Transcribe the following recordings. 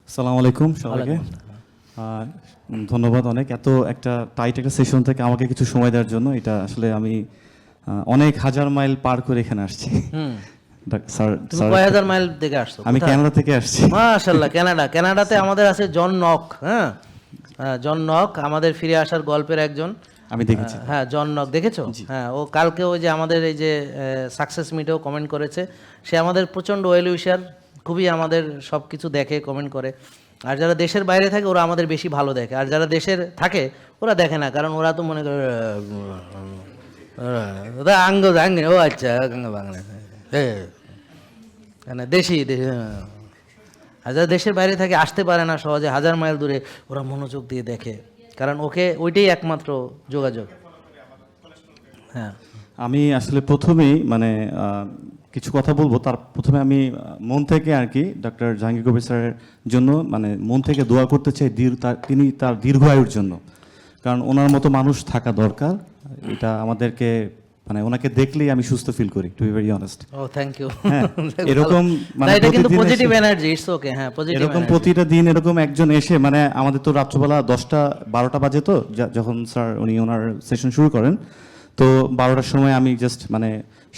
আসসালামু আলাইকুম সবাইকে। ধন্যবাদ অনেক এত একটা টাইট একটা সেশন থেকে আমাকে কিছু সময় দেওয়ার জন্য। এটা আসলে আমি অনেক হাজার মাইল পার করে এখানে আসছি। স্যার তুমি কয় হাজার মাইল থেকে আসছো? আমি কানাডা থেকে আসছি। মাশাআল্লাহ, কানাডাতে আমাদের আছে জন নক। হ্যাঁ, জন নক আমাদের ফিরে আসার গল্পের একজন। আমি দেখেছি। হ্যাঁ, জন নক দেখেছো? হ্যাঁ, ও কালকে ওই যে আমাদের এই যে সাকসেস মিটেও কমেন্ট করেছে। সে আমাদের প্রচণ্ড ওয়েল উইশার, খুবই আমাদের সব কিছু দেখে কমেন্ট করে। আর যারা দেশের বাইরে থাকে ওরা আমাদের বেশি ভালো দেখে, আর যারা দেশের থাকে ওরা দেখে না, কারণ ওরা তো মনে করে আঙ্গ আঙ্গে ও আচ্ছা বাংলা মানে দেশি আর যারা দেশের বাইরে থাকে আসতে পারে না সহজে, হাজার মাইল দূরে, ওরা মনোযোগ দিয়ে দেখে, কারণ ওকে ওইটাই একমাত্র যোগাযোগ। হ্যাঁ, আমি আসলে প্রথমেই মানে কিছু কথা বলবো, তার প্রথমে আমি মন থেকে আর কি ডক্টর জাহাঙ্গীর কবির স্যারের জন্য মানে মন থেকে দোয়া করতে চাই তিনি তার দীর্ঘ আয়ুর জন্য, কারণ ওনার মতো মানুষ থাকা দরকার। এটা আমাদেরকে মানে ওনাকে দেখলেই আমি সুস্থ ফিল করি, টু বি ভেরি অনেস্ট। ও থ্যাংক ইউ। এরকম মানে এটা কিন্তু পজিটিভ এনার্জি, ইটস ওকে। হ্যাঁ, পজিটিভ এরকম প্রতিটা দিন এরকম একজন এসে মানে আমাদের তো রাত্রবেলা 10টা-12টা বাজে, তো যখন স্যার উনি ওনার সেশন শুরু করেন, তো 12টার সময় আমি জাস্ট মানে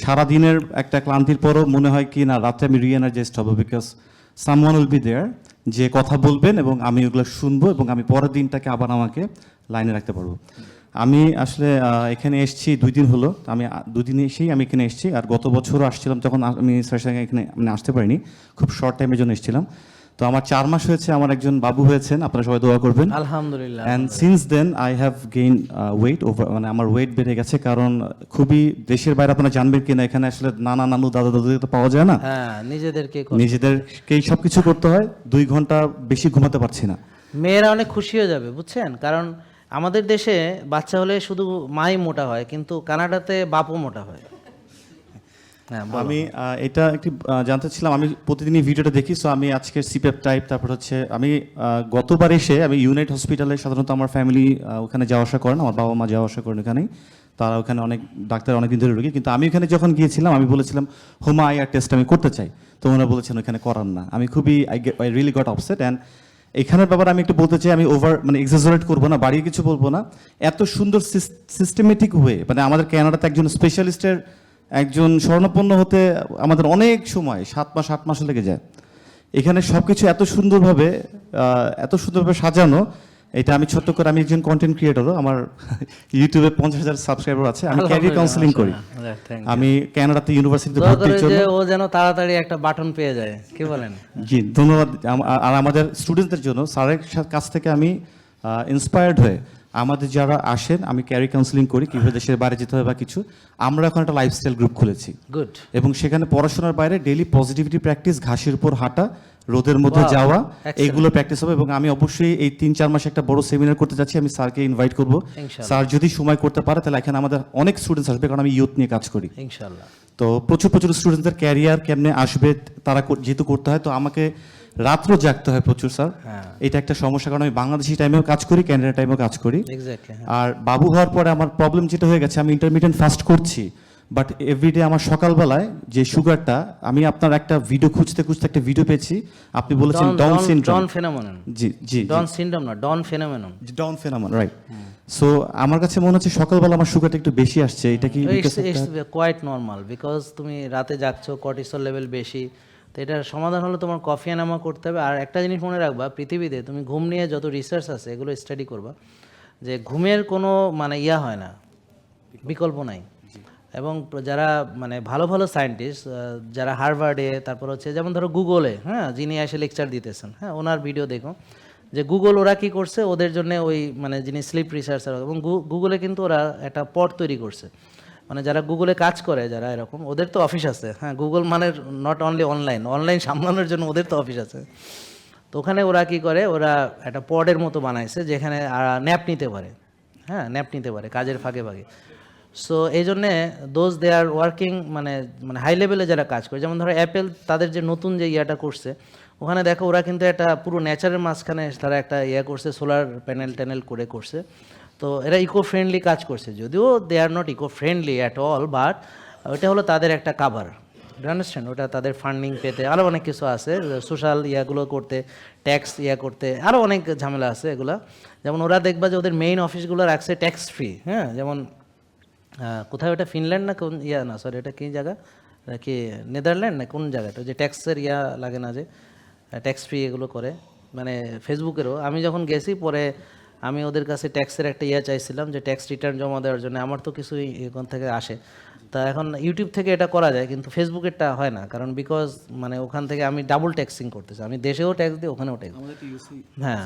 সারা দিনের একটা ক্লান্তির পরও মনে হয় কি না রাতে আমি রিএনার্জাইজড হবো, because someone will be there যে কথা বলবেন এবং আমি ওগুলো শুনবো এবং আমি পরের দিনটাকে আবার আমাকে লাইনে রাখতে পারবো। আমি আসলে এখানে এসেছি 2 দিন হলো। আমি 2 দিন এসেই আমি এখানে এসেছি। আর গত বছরও আসছিলাম, তখন আমি স্যারের সঙ্গে এখানে মানে আসতে পারিনি, খুব শর্ট টাইমের জন্য এসেছিলাম। তো আমার 4 মাস হয়েছে, আমার একজন বাবু হয়েছেন, আপনারা সবাই দোয়া করবেন। আলহামদুলিল্লাহ। And since then I have gain weight over, মানে আমার ওয়েট বেড়ে গেছে, কারণ খুবই দেশের বাইরে আপনারা জানবেন কিনা এখানে আসলে নানা নানু দাদা দাদু তো পাওয়া যায় না। হ্যাঁ, নিজেদেরকেই সব কিছু করতে হয়। 2 ঘন্টা বেশি ঘুমাতে পারছি না। মেয়েরা অনেক খুশি হয়ে যাবে, বুঝছেন, কারণ আমাদের দেশে বাচ্চা হলে শুধু মাই মোটা হয়, কিন্তু কানাডাতে বাপও মোটা হয়। হ্যাঁ, আমি এটা একটু জানতে ছিলাম, আমি প্রতিদিনই ভিডিওটা দেখি, সো আমি আজকে সিপেপ টাইপ, তারপর হচ্ছে আমি গতবার এসে আমি ইউনাইট হসপিটালে, সাধারণত আমার ফ্যামিলি ওখানে যাওয়া আসা করেন, আমার বাবা মা যাওয়া আসা করেন ওখানেই, তারা ওখানে অনেক ডাক্তার অনেকদিন ধরে রোগী, কিন্তু আমি ওখানে যখন গিয়েছিলাম আমি বলেছিলাম হোমা আইআর টেস্ট আমি করতে চাই, তো ওনারা বলেছেন ওখানে করার না। আমি খুবই I really goat upset. And এখানের ব্যাপারে আমি একটু বলতে চাই, আমি ওভার মানে এক্সাজারেট করবো না, বাড়িয়ে কিছু বলবো না, এত সুন্দর সিস্টেমেটিক ওয়ে, মানে আমাদের কানাডাতে একজন স্পেশালিস্টের একজন স্বর্ণপন্ন হতে আমাদের অনেক সময় 7 মাস 8 মাস লেগে যায়। এখানে সব কিছু এত সুন্দরভাবে সাজানো। এটা আমি ছোট্ট করে, আমি একজন কন্টেন্ট ক্রিয়েটরও, আমার ইউটিউবে 50,000 সাবস্ক্রাইবার আছে, আমি ক্যারিয়ার কাউন্সেলিং করি। আমি কানাডাতে ইউনিভার্সিটিতে ভর্তির জন্য ও যেন তাড়াতাড়ি একটা বাটন পেয়ে যায়, কি বলেন? জি ধন্যবাদ। আর আমাদের স্টুডেন্টদের জন্য স্যারের কাছ থেকে আমি ইন্সপায়ার্ড হয়ে আমাদের যারা আসেন, আমি ক্যারিয়ার কাউন্সিলিং করি, কীভাবে দেশের বাইরে যেতে হবে বা কিছু। আমরা এখন একটা লাইফস্টাইল গ্রুপ খুলেছি, গুড। এবং সেখানে পড়াশোনার বাইরে ডেইলি পজিটিভিটি প্র্যাকটিস, ঘাসের উপর হাঁটা, রোদের মধ্যে যাওয়া, এইগুলো প্র্যাকটিস হবে। এবং আমি অবশ্যই এই 3-4 মাসে একটা বড় সেমিনার করতে যাচ্ছি, আমি স্যারকে ইনভাইট করবো। স্যার যদি সময় করতে পারে তাহলে এখানে আমাদের অনেক স্টুডেন্টস আসবে, কারণ আমি ইউথ নিয়ে কাজ করি ইনশাআল্লাহ। তো প্রচুর স্টুডেন্টদের ক্যারিয়ার কেমনে আসবে তারা যেহেতু করতে হয়, তো আমাকে রাত্র জাগতে হয় প্রচুর স্যার। এটা একটা সমস্যা, কারণ আমি বাংলাদেশি টাইমেও কাজ করি, ক্যানাডা টাইমেও কাজ করি। আর বাবু হওয়ার পরে আমার প্রবলেম যেটা হয়ে গেছে, আমি ইন্টারমিডিয়েন্ট ফাস্ট করছি, বাট এভরিডে আমার সকালবেলায় যে সুগারটা, আমি আপনার একটা ভিডিও খুঁজতে একটা ভিডিও পেয়েছি, আপনি বলেছেন ডাউন সিনড্রোম। জি জি, ডাউন সিনড্রোম না, down phenomenon. Down phenomenon, right. So আমার কাছে মনে হচ্ছে সকালবেলা আমার সুগারটা একটু বেশি আসছে, এটা কি? ইটস কোয়াইট নরমাল, বিকজ তুমি রাতে জাগছো, কর্টিসল লেভেল বেশি। তো এটার সমাধান হলো তোমার কফি এনামা করতে হবে। আর একটা জিনিস মনে রাখবা, পৃথিবীতে তুমি ঘুম নিয়ে যত রিসার্চ আছে এগুলো স্টাডি করবা, যে ঘুমের কোনো মানে হয় না, বিকল্প নাই। এবং যারা মানে ভালো ভালো সায়েন্টিস্ট, যারা হার্ভার্ডে, তারপর হচ্ছে যেমন ধরো গুগলে, হ্যাঁ, যিনি এসে লেকচার দিতেছেন, হ্যাঁ, ওনার ভিডিও দেখো, যে গুগল ওরা কি করছে, ওদের জন্য ওই মানে যিনি স্লিপ রিসার্চার, এবং গুগলে কিন্তু ওরা একটা পড তৈরি করছে, মানে যারা গুগলে কাজ করে, যারা এরকম, ওদের তো অফিস আছে। হ্যাঁ, গুগল মানে নট অনলি অনলাইন সামলানোর জন্য ওদের তো অফিস আছে। তো ওখানে ওরা কি করে, ওরা একটা পডের মতো বানাইছে যেখানে ন্যাপ নিতে পারে। হ্যাঁ, ন্যাপ নিতে পারে কাজের ফাঁকে ফাঁকে। সো এই জন্যে দে আর ওয়ার্কিং, মানে হাই লেভেলে যারা কাজ করে, যেমন ধরো অ্যাপেল, তাদের যে নতুন যে করছে, ওখানে দেখো ওরা কিন্তু একটা পুরো নেচারের মাঝখানে তারা একটা করছে, সোলার প্যানেল করে করছে। তো এরা ইকো ফ্রেন্ডলি কাজ করছে, যদিও they are not eco friendly at all, but ওইটা হলো তাদের একটা কাভার। আন্ডারস্ট্যান্ড? ওটা তাদের ফান্ডিং পেতে আরও অনেক কিছু আছে, সোশ্যাল ইয়াগুলো করতে, ট্যাক্স করতে আরও অনেক ঝামেলা আছে এগুলা। যেমন ওরা দেখবা যে ওদের মেইন অফিসগুলো রাখছে ট্যাক্স ফ্রি, হ্যাঁ, যেমন কোথায় ওটা ফিনল্যান্ড না কোন না সরি এটা কী জায়গা, কি নেদারল্যান্ড না কোন জায়গাটা, যে ট্যাক্সের লাগে না, যে ট্যাক্স ফ্রি এগুলো করে। মানে ফেসবুকেরও আমি যখন গেছি পরে আমি ওদের কাছে ট্যাক্সের একটা চাইছিলাম যে ট্যাক্স রিটার্ন জমা দেওয়ার জন্য, আমার তো কিছুই এখান থেকে আসে। তা এখন ইউটিউব থেকে এটা করা যায় কিন্তু ফেসবুকেরটা হয় না, কারণ বিকজ মানে ওখান থেকে আমি ডাবল ট্যাক্সিং করতেছি, আমি দেশেও ট্যাক্স দিই ওখানেও ট্যাক্স। হ্যাঁ,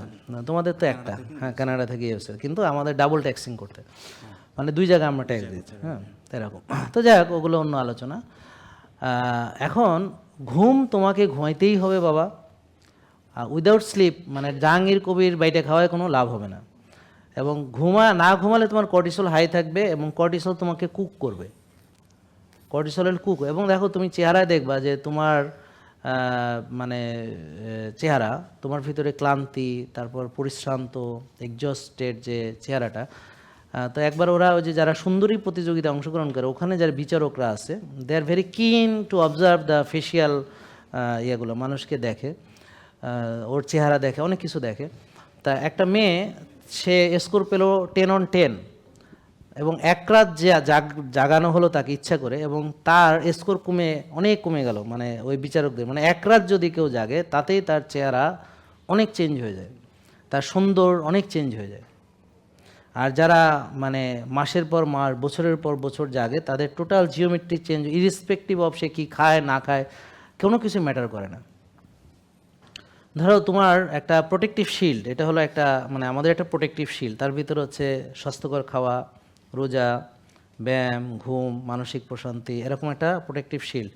তোমাদের তো একটা, হ্যাঁ কানাডা থেকে ইউএসএ, কিন্তু আমাদের ডাবল ট্যাক্সিং করতে, মানে দুই জায়গায় আমরা ট্যাক্স দিচ্ছি, হ্যাঁ এরকম। তো যাই হোক ওগুলো অন্য আলোচনা। এখন ঘুম তোমাকে ঘুমাইতেই হবে বাবা, উইদাউট স্লিপ মানে জাহাঙ্গীর কবির বাইটে খাওয়ায় কোনো লাভ হবে না। এবং না ঘুমালে তোমার কর্টিসল হাই থাকবে এবং কর্টিসল তোমাকে কুক করবে, কর্টিসলের কুক। এবং দেখো তুমি চেহারায় দেখবা যে তোমার মানে চেহারা, তোমার ভিতরে ক্লান্তি, তারপর পরিশ্রান্ত এক্সস্টেড যে চেহারাটা। তো একবার ওরা ওই যে যারা সুন্দরী প্রতিযোগিতায় অংশগ্রহণ করে ওখানে যারা বিচারকরা আছে, they are very keen to observe the facial ইয়েগুলো, মানুষকে দেখে, ওর চেহারা দেখে, অনেক কিছু দেখে। তা একটা মেয়ে সে স্কোর পেলো 10 on 10 এবং এক রাত যে জাগানো হলো তাকে ইচ্ছা করে, এবং তার স্কোর অনেক কমে গেল, মানে ওই বিচারকদের, মানে এক রাত যদি কেউ জাগে তাতেই তার চেহারা অনেক চেঞ্জ হয়ে যায়, তার সুন্দর অনেক চেঞ্জ হয়ে যায়। আর যারা মানে মাসের পর মাস বছরের পর বছর জাগে তাদের টোটাল জিওমেট্রিক চেঞ্জ, ইরিসপেক্টিভ অফ সে কী খায় না খায় কোনো কিছু ম্যাটার করে না। ধরো তোমার একটা প্রোটেক্টিভ শিল্ড, এটা হলো একটা মানে আমাদের একটা প্রোটেক্টিভ শিল্ড, তার ভিতরে হচ্ছে স্বাস্থ্যকর খাওয়া, রোজা, ব্যায়াম, ঘুম, মানসিক প্রশান্তি, এরকম একটা প্রোটেক্টিভ শিল্ড।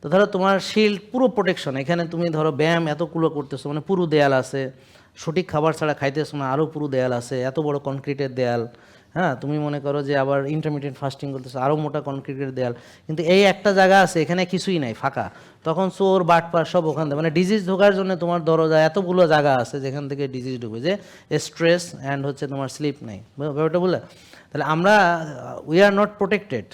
তো ধরো তোমার শিল্ড পুরো প্রোটেকশন, এখানে তুমি ধরো ব্যায়াম এতগুলো করতেছো মানে পুরো দেয়াল আছে, সঠিক খাবার ছাড়া খাইতেছো না আরও পুরো দেয়াল আছে, এত বড় কনক্রিটের দেয়াল, হ্যাঁ তুমি মনে করো যে আবার ইন্টারমিডিয়েন্ট ফাস্টিং করতেছো আরও মোটা কনক্রিটের দেয়াল, কিন্তু এই একটা জায়গা আছে এখানে কিছুই নাই, ফাঁকা, তখন চোর বাটপার সব ওখান থেকে, মানে ডিজিজ ঢোকার জন্য তোমার দরজা এতগুলো জায়গা আছে যেখান থেকে ডিজিজ ঢুকবে, যে স্ট্রেস অ্যান্ড হচ্ছে তোমার স্লিপ নেই, ব্যাপারটা বলে। তাহলে আমরা উই আর নট প্রোটেক্টেড।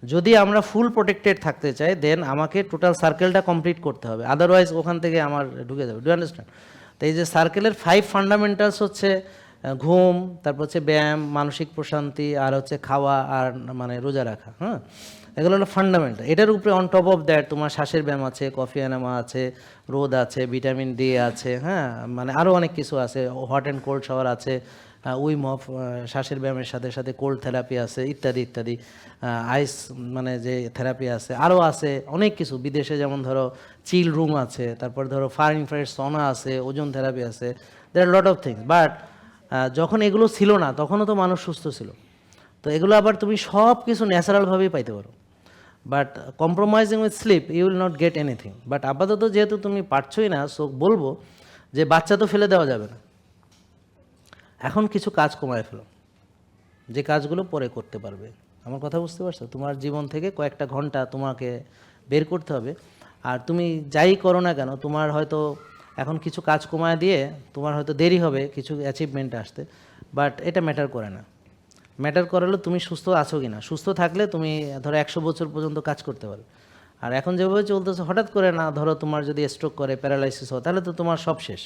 যদি আমরা ফুল প্রোটেক্টেড থাকতে চাই দেন আমাকে টোটাল সার্কেলটা কমপ্লিট করতে হবে, আদারওয়াইজ ওখান থেকে আমার ঢুকে যাবে। Do understand? তো এই যে সার্কেলের 5 ফান্ডামেন্টালস হচ্ছে ঘুম, তারপর হচ্ছে ব্যায়াম, মানসিক প্রশান্তি, আর হচ্ছে খাওয়া, আর মানে রোজা রাখা, হ্যাঁ এগুলো হলো ফান্ডামেন্টাল। এটার উপরে অন টপ অফ দ্যাট তোমার শ্বাসের ব্যায়াম আছে, কফি এনামা আছে, রোদ আছে, ভিটামিন ডি আছে, হ্যাঁ মানে আরও অনেক কিছু আছে, হট অ্যান্ড কোল্ড শাওয়ার আছে, উইম অফ শ্বাসের ব্যায়ামের সাথে সাথে কোল্ড থেরাপি আছে, ইত্যাদি ইত্যাদি, আইস মানে যে থেরাপি আছে, আরও আছে অনেক কিছু। বিদেশে যেমন ধরো চিল রুম আছে, তারপর ধরো ফায়ার ইনফ্রারেড সনা আছে, ওজন থেরাপি আছে, দেয়ার লট অফ থিংস। বাট যখন এগুলো ছিল না তখনও তো মানুষ সুস্থ ছিল। তো এগুলো আবার তুমি সব কিছু ন্যাচারালভাবেই পাইতে পারো, but compromising with sleep you will not get anything. But আপাতত যেহেতু তুমি পারছোই না, সো বলবো যে বাচ্চা তো ফেলে দেওয়া যাবে না, এখন কিছু কাজ কমায় ফেলো, যে কাজগুলো পরে করতে পারবে। আমার কথা বুঝতে পারছো? তোমার জীবন থেকে কয়েকটা ঘন্টা তোমাকে বের করতে হবে, আর তুমি যাই করো না কেন তোমার হয়তো এখন কিছু কাজ কমায় দিয়ে তোমার হয়তো দেরি হবে কিছু অ্যাচিভমেন্ট আসতে, বাট এটা ম্যাটার করে না। ম্যাটার করে হলো তুমি সুস্থ আছো কি না। সুস্থ থাকলে তুমি ধরো 100 বছর পর্যন্ত কাজ করতে পারো। আর এখন যেভাবে চলতেছে হঠাৎ করে না, ধরো তোমার যদি স্ট্রোক করে, প্যারালাইসিস হয়, তাহলে তো তোমার সব শেষ।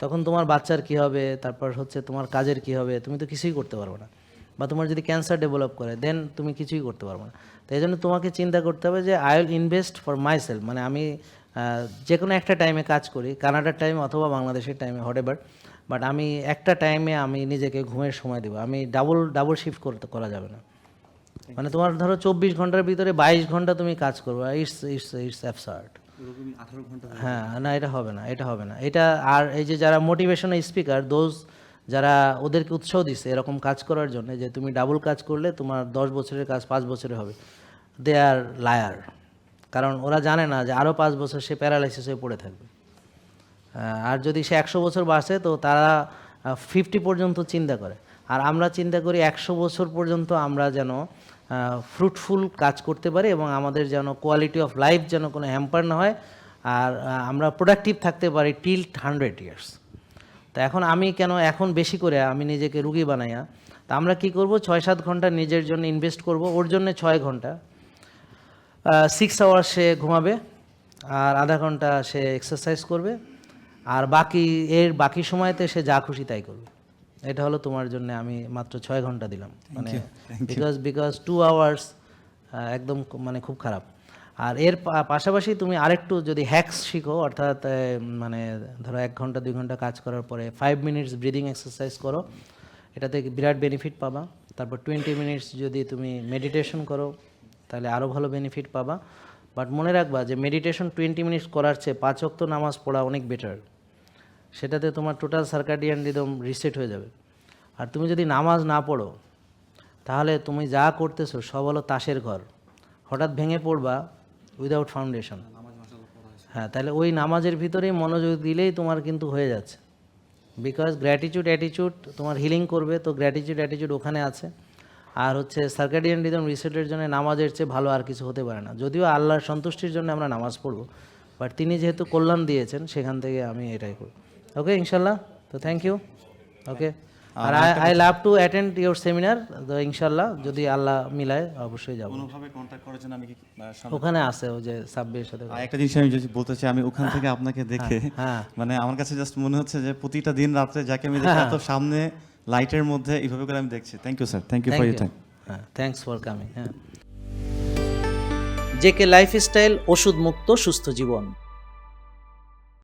তখন তোমার বাচ্চার কি হবে, তারপর হচ্ছে তোমার কাজের কি হবে, তুমি তো কিছুই করতে পারবে না। বা তোমার যদি ক্যান্সার ডেভেলপ করে দেন তুমি কিছুই করতে পারবে না। তো এই জন্য তোমাকে চিন্তা করতে হবে যে I will invest for myself, মানে আমি যে কোনো একটা টাইমে কাজ করি, কানাডার টাইমে অথবা বাংলাদেশের টাইমে হোয়াটএভার, বাট আমি একটা টাইমে আমি নিজেকে ঘুমের সময় দেবো। আমি ডাবল শিফট করা যাবে না। মানে তোমার ধরো 24 ঘন্টার ভিতরে 22 ঘন্টা তুমি কাজ করবে, ইটস অ্যাবসার্ড। হ্যাঁ না, এটা হবে না, এটা হবে না এটা। আর এই যে যারা মোটিভেশনাল স্পিকার, যারা ওদেরকে উৎসাহ দিচ্ছে এরকম কাজ করার জন্য, যে তুমি ডাবল কাজ করলে তোমার 10 বছরের কাজ 5 বছরে হবে, দে আর লায়ার। কারণ ওরা জানে না যে আরও 5 বছর সে প্যারালাইসিস হয়ে পড়ে থাকবে। আর যদি সে 100 বছর বাঁচে তো তারা 50 পর্যন্ত চিন্তা করে, আর আমরা চিন্তা করি 100 বছর পর্যন্ত আমরা যেন ফ্রুটফুল কাজ করতে পারি এবং আমাদের যেন কোয়ালিটি অফ লাইফ যেন কোনো হ্যাম্পার না হয়, আর আমরা প্রোডাক্টিভ থাকতে পারি টিল 100 ইয়ার্স। তা এখন আমি কেন এখন বেশি করে আমি নিজেকে রুগী বানাইয়া, তা আমরা কি করব, 6-7 ঘন্টা নিজের জন্য ইনভেস্ট করব, ওর জন্য 6 ঘন্টা। 6 আওয়ার সে ঘুমাবে আর আধা ঘন্টা সে এক্সারসাইজ করবে আর বাকি সময়তে সে যা খুশি তাই করবে। এটা হলো তোমার জন্য আমি মাত্র 6 ঘন্টা দিলাম, মানে বিকজ 2 আওয়ার্স একদম মানে খুব খারাপ। আর এর পাশাপাশি তুমি আরেকটু যদি হ্যাকস শিখো, অর্থাৎ মানে ধরো 1 ঘন্টা 2 ঘন্টা কাজ করার পরে 5 মিনিটস ব্রিদিং এক্সারসাইজ করো, এটাতে বিরাট বেনিফিট পাবা। তারপর 20 মিনিটস যদি তুমি মেডিটেশন করো তাহলে আরও ভালো বেনিফিট পাবা। বাট মনে রাখবা যে মেডিটেশন 20 মিনিটস করার চেয়ে 5 ওয়াক্ত নামাজ পড়া অনেক বেটার। সেটাতে তোমার টোটাল সার্কাডিয়ান রিদম রিসেট হয়ে যাবে। আর তুমি যদি নামাজ না পড়ো তাহলে তুমি যা করতেছো সব হলো তাসের ঘর, হঠাৎ ভেঙে পড়বা উইদাউট ফাউন্ডেশন। হ্যাঁ, তাহলে ওই নামাজের ভিতরেই মনোযোগ দিলেই তোমার কিন্তু হয়ে যাচ্ছে, বিকজ গ্র্যাটিটিউড অ্যাটিটিউড তোমার হিলিং করবে, তো গ্র্যাটিটিউড অ্যাটিটিউড ওখানে আছে। আর হচ্ছে সার্কাডিয়ান রিদম রিসেটের জন্য নামাজের চেয়ে ভালো আর কিছু হতে পারে না। যদিও আল্লাহর সন্তুষ্টির জন্য আমরা নামাজ পড়বো, বাট তিনি যেহেতু কল্যাণ দিয়েছেন সেখান থেকে আমি এটাই করি। ওকে, ইনশাল্লাহ। তো থ্যাংক ইউ। ওকে, আর I love to attend your seminar, তো ইনশাল্লাহ যদি আল্লাহ মিলায় অবশ্যই যাবো। কোনোভাবে কন্ট্যাক্ট করার জন্য আমি কি ওখানে আছে ওই যে সাব্বির সাথে। একটা জিনিস আমি যদি বলতে চাই, আমি ওখান থেকে আপনাকে দেখে হ্যাঁ, মানে আমার কাছে জাস্ট মনে হচ্ছে যে প্রতিটা দিন রাত্রে যাকে আমি দেখি এত সামনে লাইটের মধ্যে এইভাবে করে আমি দেখছি। Thank you sir, thank you for your time. হ্যাঁ, থ্যাংকস ফর কামিং। হ্যাঁ, জেকে লাইফস্টাইল, ওষুধ মুক্ত সুস্থ জীবন।